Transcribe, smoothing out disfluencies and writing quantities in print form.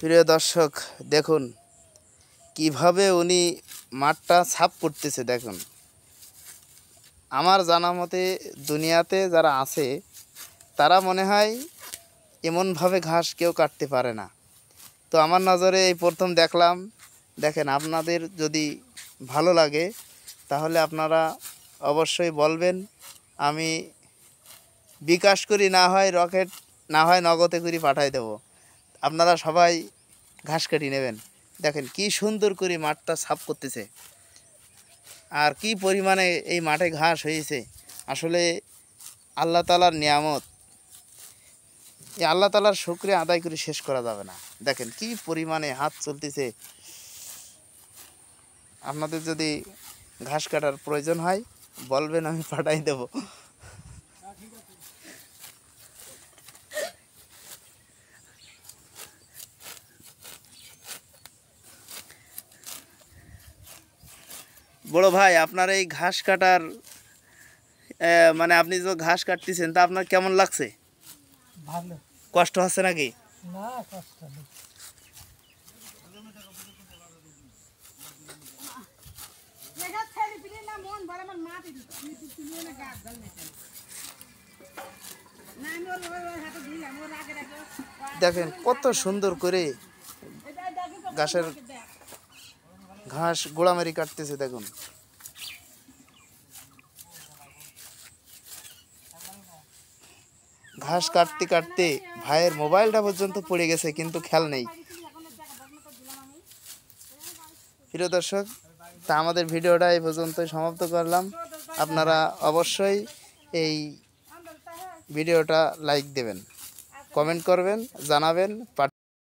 প্রিয় দর্শক, দেখুন কিভাবে উনি মাঠটা সাফ করতেছে। দেখুন, আমার জানা মতে দুনিয়াতে যারা আছে তারা মনে হয় এমনভাবে ঘাস কেউ কাটতে পারে না। তো আমার নজরে এই প্রথম দেখলাম। দেখেন, আপনাদের যদি ভালো লাগে তাহলে আপনারা অবশ্যই বলবেন। আমি বিকাশ করি, না হয় রকেট, না হয় নগদে করে পাঠাই দেব। আপনারা সবাই ঘাস কাটি নেবেন। দেখেন কি সুন্দর করে মাঠটা সাফ করতেছে, আর কি পরিমাণে এই মাঠে ঘাস হয়েছে। আসলে আল্লাহ তাআলার নিয়ামত, এই আল্লাহ তাআলার শুকরিয়া আদায় করে শেষ করা যাবে না। দেখেন কি পরিমাণে হাত চলতেছে। আপনাদের যদি ঘাস কাটার প্রয়োজন হয় বলবেন, আমি পাঠাই দেব। বড় ভাই, আপনার এই ঘাস কাটার মানে আপনি যে ঘাস কাটতেছেন তা আপনার কেমন লাগছে? ভালো। কষ্ট হচ্ছে নাকি? না, কষ্ট নেই। দেখেন কত সুন্দর করে ঘাস গোড়ামারি কাটতেছে। দেখুন, ঘাস কাটতে কাটতে ভাইয়ের মোবাইলটা পর্যন্ত পড়ে গেছে, কিন্তু খেয়াল নেই। প্রিয় দর্শক, তা আমাদের ভিডিওটা এই পর্যন্তই সমাপ্ত করলাম। আপনারা অবশ্যই এই ভিডিওটা লাইক দেবেন, কমেন্ট করবেন, জানাবেন।